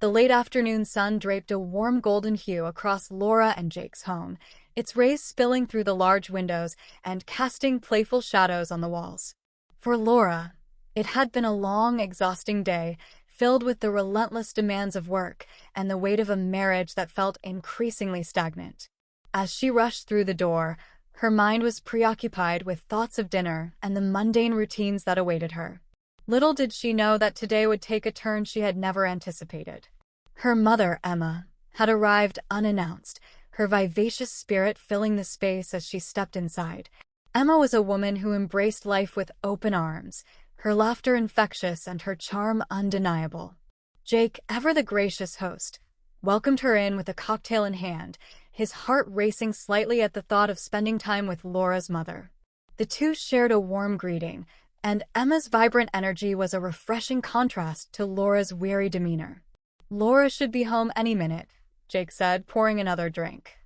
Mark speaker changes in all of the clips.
Speaker 1: The late afternoon sun draped a warm golden hue across Laura and Jake's home, its rays spilling through the large windows and casting playful shadows on the walls. For Laura, it had been a long, exhausting day, filled with the relentless demands of work and the weight of a marriage that felt increasingly stagnant. As she rushed through the door, her mind was preoccupied with thoughts of dinner and the mundane routines that awaited her. Little did she know that today would take a turn she had never anticipated. Her mother, Emma, had arrived unannounced, her vivacious spirit filling the space as she stepped inside. Emma was a woman who embraced life with open arms, her laughter infectious and her charm undeniable. Jake, ever the gracious host, welcomed her in with a cocktail in hand, his heart racing slightly at the thought of spending time with Laura's mother. The two shared a warm greeting, and Emma's vibrant energy was a refreshing contrast to Laura's weary demeanor. "Laura should be home any minute," Jake said, pouring another drink.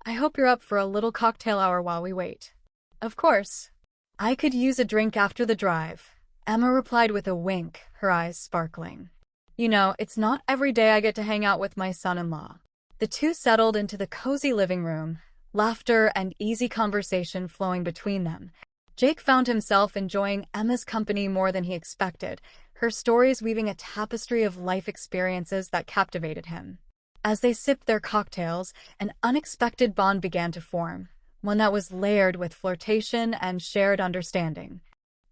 Speaker 1: "I hope you're up for a little cocktail hour while we wait." "Of course. I could use a drink after the drive," Emma replied with a wink, her eyes sparkling. "You know, it's not every day I get to hang out with my son-in-law." The two settled into the cozy living room, laughter and easy conversation flowing between them. Jake found himself enjoying Emma's company more than he expected, her stories weaving a tapestry of life experiences that captivated him. As they sipped their cocktails, an unexpected bond began to form, one that was layered with flirtation and shared understanding.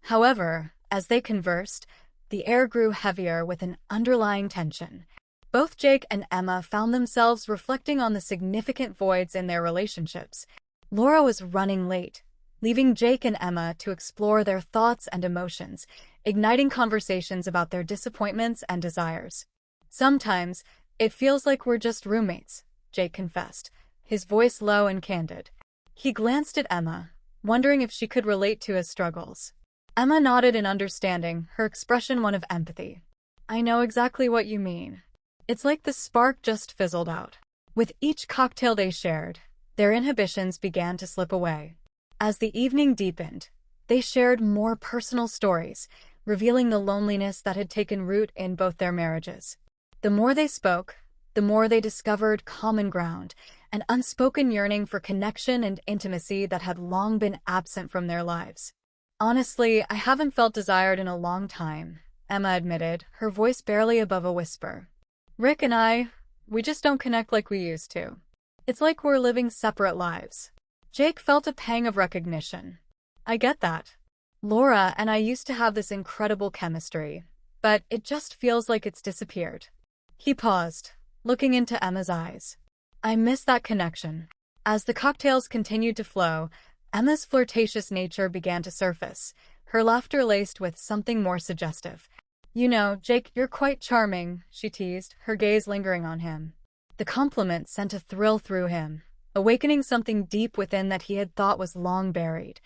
Speaker 1: However, as they conversed, the air grew heavier with an underlying tension. Both Jake and Emma found themselves reflecting on the significant voids in their relationships. Laura was running late, leaving Jake and Emma to explore their thoughts and emotions, igniting conversations about their disappointments and desires. "Sometimes, it feels like we're just roommates," Jake confessed, his voice low and candid. He glanced at Emma, wondering if she could relate to his struggles. Emma nodded in understanding, her expression one of empathy. "I know exactly what you mean. It's like the spark just fizzled out." With each cocktail they shared, their inhibitions began to slip away. As the evening deepened, they shared more personal stories, revealing the loneliness that had taken root in both their marriages. The more they spoke, the more they discovered common ground, an unspoken yearning for connection and intimacy that had long been absent from their lives. "Honestly, I haven't felt desired in a long time," Emma admitted, her voice barely above a whisper. "Rick and we just don't connect like we used to. It's like we're living separate lives." Jake felt a pang of recognition. "I get that. Laura and I used to have this incredible chemistry, but it just feels like it's disappeared." He paused, looking into Emma's eyes. "I miss that connection." As the cocktails continued to flow, Emma's flirtatious nature began to surface, her laughter laced with something more suggestive. "You know, Jake, you're quite charming," she teased, her gaze lingering on him. The compliment sent a thrill through him, awakening something deep within that he had thought was long buried.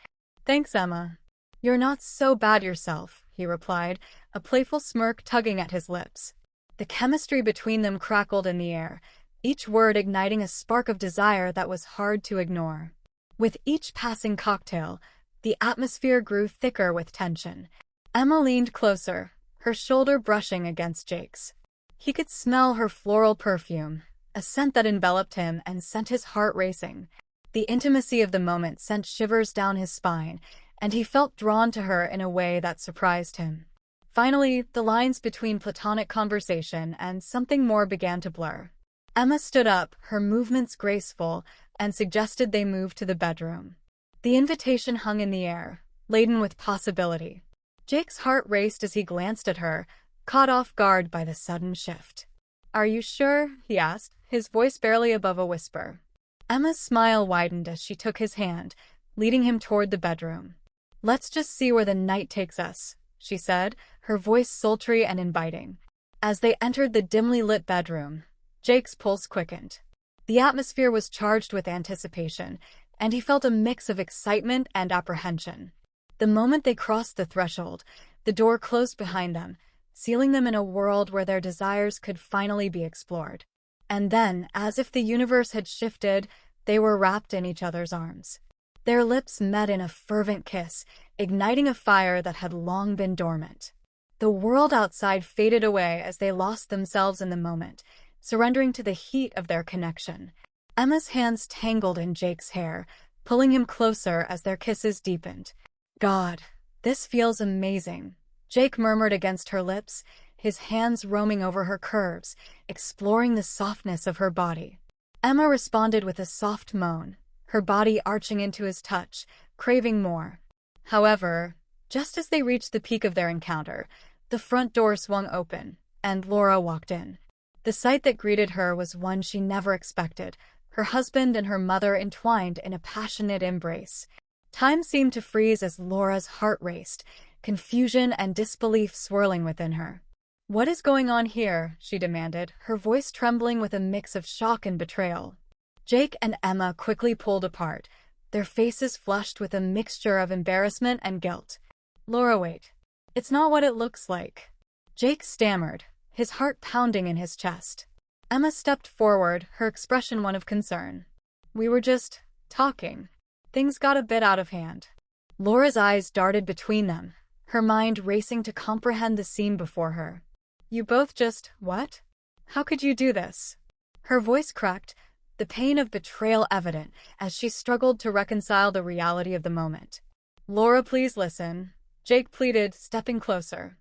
Speaker 1: "Thanks, Emma. You're not so bad yourself," he replied, a playful smirk tugging at his lips. The chemistry between them crackled in the air, each word igniting a spark of desire that was hard to ignore. With each passing cocktail, the atmosphere grew thicker with tension. Emma leaned closer, her shoulder brushing against Jake's. He could smell her floral perfume, a scent that enveloped him and sent his heart racing. The intimacy of the moment sent shivers down his spine, and he felt drawn to her in a way that surprised him. Finally, the lines between platonic conversation and something more began to blur. Emma stood up, her movements graceful, and suggested they move to the bedroom. The invitation hung in the air, laden with possibility. Jake's heart raced as he glanced at her, caught off guard by the sudden shift. "Are you sure?" he asked, his voice barely above a whisper. Emma's smile widened as she took his hand, leading him toward the bedroom. "Let's just see where the night takes us," she said, her voice sultry and inviting. As they entered the dimly lit bedroom, Jake's pulse quickened. The atmosphere was charged with anticipation, and he felt a mix of excitement and apprehension. The moment they crossed the threshold, the door closed behind them, sealing them in a world where their desires could finally be explored. And then, as if the universe had shifted, they were wrapped in each other's arms. Their lips met in a fervent kiss, igniting a fire that had long been dormant. The world outside faded away as they lost themselves in the moment, surrendering to the heat of their connection. Emma's hands tangled in Jake's hair, pulling him closer as their kisses deepened. "God, this feels amazing," Jake murmured against her lips, his hands roaming over her curves, exploring the softness of her body. Emma responded with a soft moan, her body arching into his touch, craving more. However, just as they reached the peak of their encounter, the front door swung open, and Laura walked in. The sight that greeted her was one she never expected, her husband and her mother entwined in a passionate embrace. Time seemed to freeze as Laura's heart raced, confusion and disbelief swirling within her. "What is going on here?" she demanded, her voice trembling with a mix of shock and betrayal. Jake and Emma quickly pulled apart, their faces flushed with a mixture of embarrassment and guilt. "Laura, wait. It's not what it looks like," Jake stammered, his heart pounding in his chest. Emma stepped forward, her expression one of concern. "We were just talking. Things got a bit out of hand." Laura's eyes darted between them, her mind racing to comprehend the scene before her. "You both just, what? How could you do this?" Her voice cracked, the pain of betrayal evident as she struggled to reconcile the reality of the moment. "Laura, please listen," Jake pleaded, stepping closer.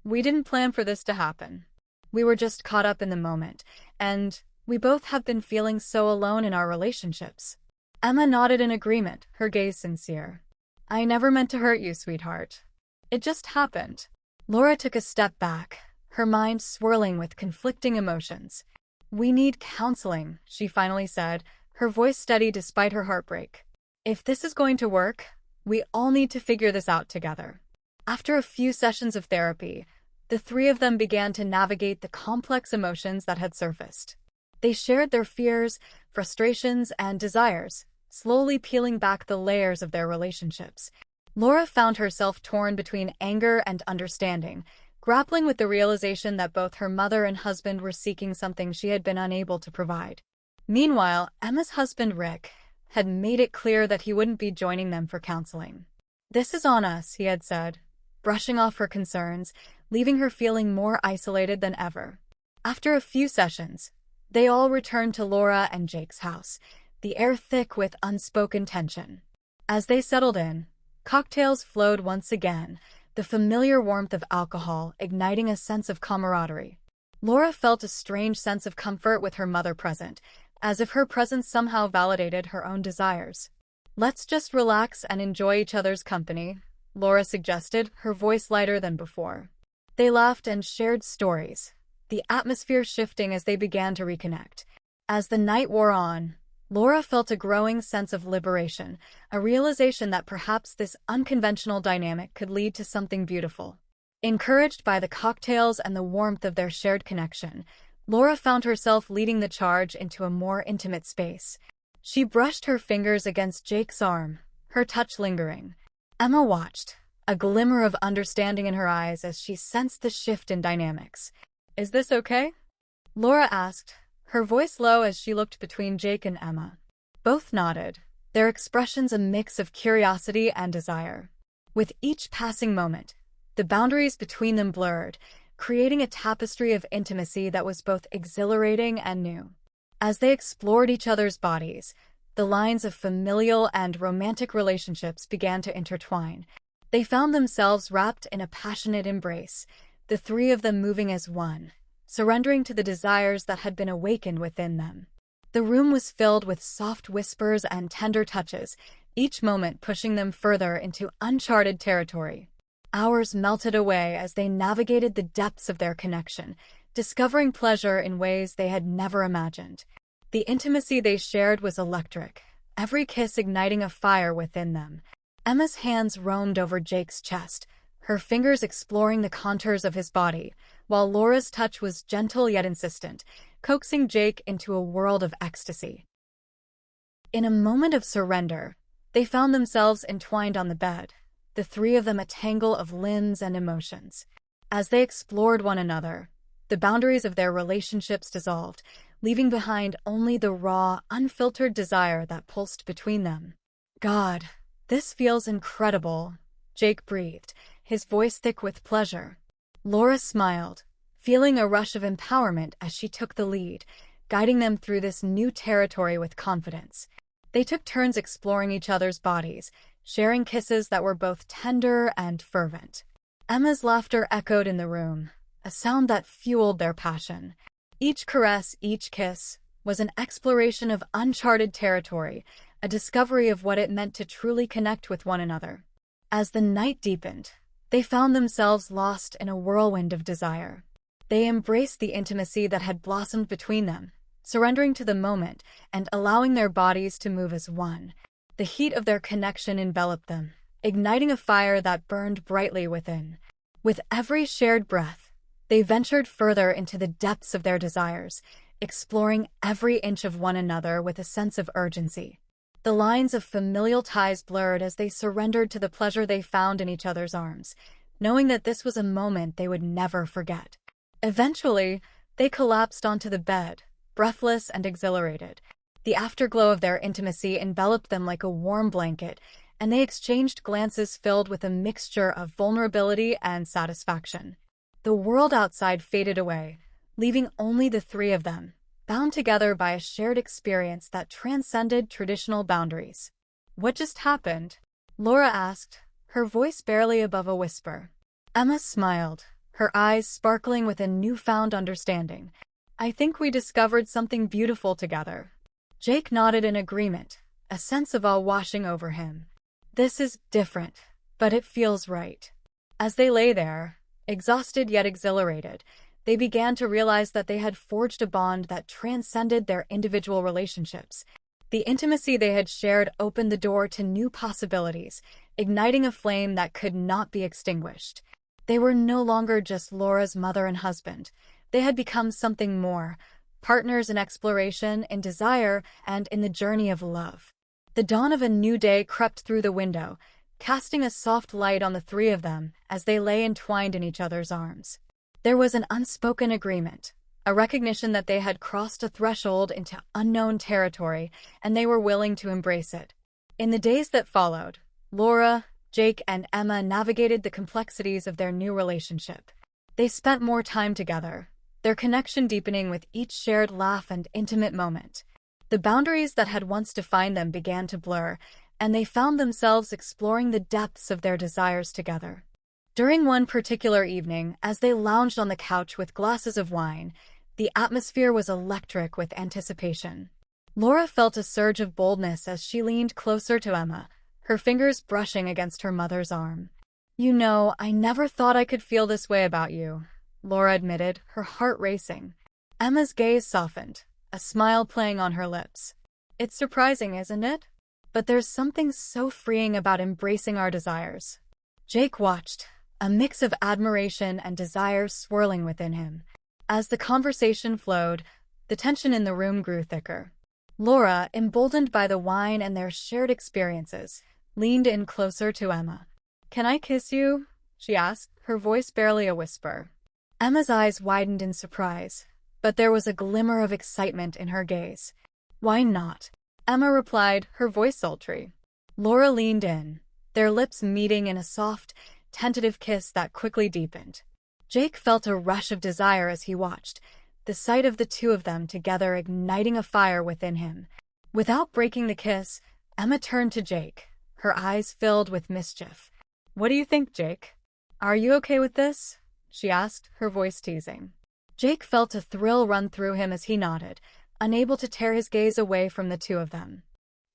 Speaker 1: "We didn't plan for this to happen. We were just caught up in the moment, and we both have been feeling so alone in our relationships." Emma nodded in agreement, her gaze sincere. "I never meant to hurt you, sweetheart. It just happened." Laura took a step back, her mind swirling with conflicting emotions. "We need counseling," she finally said, her voice steady despite her heartbreak. "If this is going to work, we all need to figure this out together." After a few sessions of therapy, the three of them began to navigate the complex emotions that had surfaced. They shared their fears, frustrations, and desires, slowly peeling back the layers of their relationships. Laura found herself torn between anger and understanding, grappling with the realization that both her mother and husband were seeking something she had been unable to provide. Meanwhile, Emma's husband, Rick, had made it clear that he wouldn't be joining them for counseling. "This is on us," he had said, brushing off her concerns, leaving her feeling more isolated than ever. After a few sessions, they all returned to Laura and Jake's house, the air thick with unspoken tension. As they settled in, cocktails flowed once again, the familiar warmth of alcohol igniting a sense of camaraderie. Laura felt a strange sense of comfort with her mother present, as if her presence somehow validated her own desires. "Let's just relax and enjoy each other's company," Laura suggested, her voice lighter than before. They laughed and shared stories, the atmosphere shifting as they began to reconnect. As the night wore on, Laura felt a growing sense of liberation, a realization that perhaps this unconventional dynamic could lead to something beautiful. Encouraged by the cocktails and the warmth of their shared connection, Laura found herself leading the charge into a more intimate space. She brushed her fingers against Jake's arm, her touch lingering. Emma watched, a glimmer of understanding in her eyes as she sensed the shift in dynamics. "Is this okay?" Laura asked, her voice low as she looked between Jake and Emma. Both nodded, their expressions a mix of curiosity and desire. With each passing moment, the boundaries between them blurred, creating a tapestry of intimacy that was both exhilarating and new. As they explored each other's bodies, the lines of familial and romantic relationships began to intertwine. They found themselves wrapped in a passionate embrace, the three of them moving as one, surrendering to the desires that had been awakened within them. The room was filled with soft whispers and tender touches, each moment pushing them further into uncharted territory. Hours melted away as they navigated the depths of their connection, discovering pleasure in ways they had never imagined. The intimacy they shared was electric, every kiss igniting a fire within them. Emma's hands roamed over Jake's chest, her fingers exploring the contours of his body, while Laura's touch was gentle yet insistent, coaxing Jake into a world of ecstasy. In a moment of surrender, they found themselves entwined on the bed, the three of them a tangle of limbs and emotions. As they explored one another, the boundaries of their relationships dissolved, leaving behind only the raw, unfiltered desire that pulsed between them. "God, this feels incredible," Jake breathed, his voice thick with pleasure. Laura smiled, feeling a rush of empowerment as she took the lead, guiding them through this new territory with confidence. They took turns exploring each other's bodies, sharing kisses that were both tender and fervent. Emma's laughter echoed in the room, a sound that fueled their passion. Each caress, each kiss, was an exploration of uncharted territory, a discovery of what it meant to truly connect with one another. As the night deepened, they found themselves lost in a whirlwind of desire. They embraced the intimacy that had blossomed between them, surrendering to the moment and allowing their bodies to move as one. The heat of their connection enveloped them, igniting a fire that burned brightly within. With every shared breath, they ventured further into the depths of their desires, exploring every inch of one another with a sense of urgency. The lines of familial ties blurred as they surrendered to the pleasure they found in each other's arms, knowing that this was a moment they would never forget. Eventually, they collapsed onto the bed, breathless and exhilarated. The afterglow of their intimacy enveloped them like a warm blanket, and they exchanged glances filled with a mixture of vulnerability and satisfaction. The world outside faded away, leaving only the three of them, bound together by a shared experience that transcended traditional boundaries. "What just happened?" Laura asked, her voice barely above a whisper. Emma smiled, her eyes sparkling with a newfound understanding. "I think we discovered something beautiful together." Jake nodded in agreement, a sense of awe washing over him. "This is different, but it feels right." As they lay there, exhausted yet exhilarated, they began to realize that they had forged a bond that transcended their individual relationships. The intimacy they had shared opened the door to new possibilities, igniting a flame that could not be extinguished. They were no longer just Laura's mother and husband. They had become something more, partners in exploration, in desire, and in the journey of love. The dawn of a new day crept through the window, casting a soft light on the three of them as they lay entwined in each other's arms. There was an unspoken agreement, a recognition that they had crossed a threshold into unknown territory, and they were willing to embrace it. In the days that followed, Laura, Jake, and Emma navigated the complexities of their new relationship. They spent more time together, their connection deepening with each shared laugh and intimate moment. The boundaries that had once defined them began to blur, and they found themselves exploring the depths of their desires together. During one particular evening, as they lounged on the couch with glasses of wine, the atmosphere was electric with anticipation. Laura felt a surge of boldness as she leaned closer to Emma, her fingers brushing against her mother's arm. "You know, I never thought I could feel this way about you," Laura admitted, her heart racing. Emma's gaze softened, a smile playing on her lips. "It's surprising, isn't it? But there's something so freeing about embracing our desires." Jake watched, a mix of admiration and desire swirling within him. As the conversation flowed, the tension in the room grew thicker. Laura, emboldened by the wine and their shared experiences, leaned in closer to Emma. "Can I kiss you?" she asked, her voice barely a whisper. Emma's eyes widened in surprise, but there was a glimmer of excitement in her gaze. "Why not?" Emma replied, her voice sultry. Laura leaned in, their lips meeting in a soft, tentative kiss that quickly deepened. Jake felt a rush of desire as he watched, the sight of the two of them together igniting a fire within him. Without breaking the kiss, Emma turned to Jake, her eyes filled with mischief. "What do you think, Jake? Are you okay with this?" she asked, her voice teasing. Jake felt a thrill run through him as he nodded, unable to tear his gaze away from the two of them.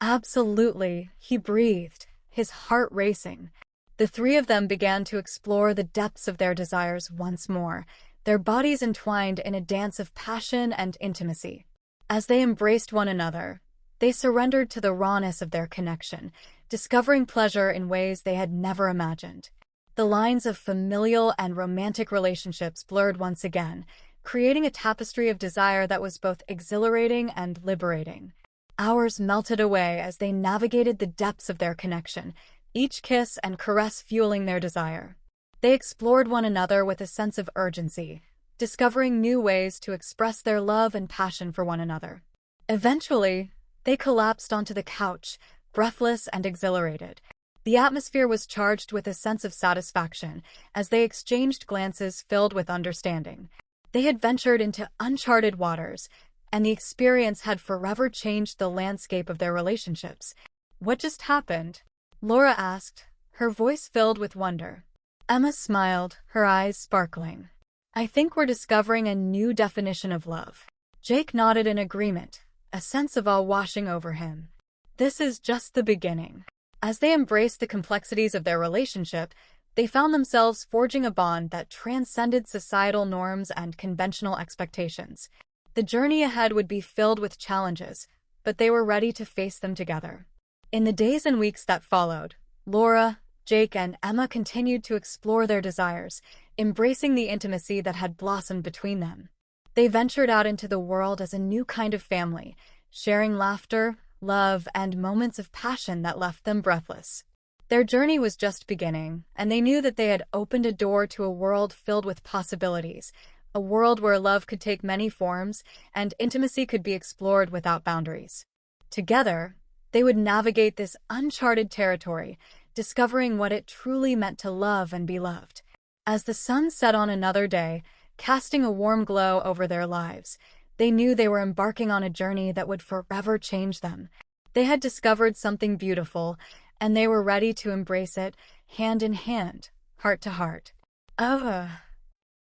Speaker 1: "Absolutely," he breathed, his heart racing. The three of them began to explore the depths of their desires once more, their bodies entwined in a dance of passion and intimacy. As they embraced one another, they surrendered to the rawness of their connection, discovering pleasure in ways they had never imagined. The lines of familial and romantic relationships blurred once again, creating a tapestry of desire that was both exhilarating and liberating. Hours melted away as they navigated the depths of their connection, each kiss and caress fueling their desire. They explored one another with a sense of urgency, discovering new ways to express their love and passion for one another. Eventually, they collapsed onto the couch, breathless and exhilarated. The atmosphere was charged with a sense of satisfaction as they exchanged glances filled with understanding. They had ventured into uncharted waters, and the experience had forever changed the landscape of their relationships. "What just happened?" Laura asked, her voice filled with wonder. Emma smiled, her eyes sparkling. "I think we're discovering a new definition of love." Jake nodded in agreement, a sense of awe washing over him. This is just the beginning. As they embraced the complexities of their relationship, they found themselves forging a bond that transcended societal norms and conventional expectations. The journey ahead would be filled with challenges, but they were ready to face them together. In the days and weeks that followed, Laura, Jake, and Emma continued to explore their desires, embracing the intimacy that had blossomed between them. They ventured out into the world as a new kind of family, sharing laughter, love, and moments of passion that left them breathless. Their journey was just beginning, and they knew that they had opened a door to a world filled with possibilities, a world where love could take many forms and intimacy could be explored without boundaries. Together, they would navigate this uncharted territory, discovering what it truly meant to love and be loved. As the sun set on another day, casting a warm glow over their lives, they knew they were embarking on a journey that would forever change them. They had discovered something beautiful, and they were ready to embrace it, hand in hand, heart to heart. Oh,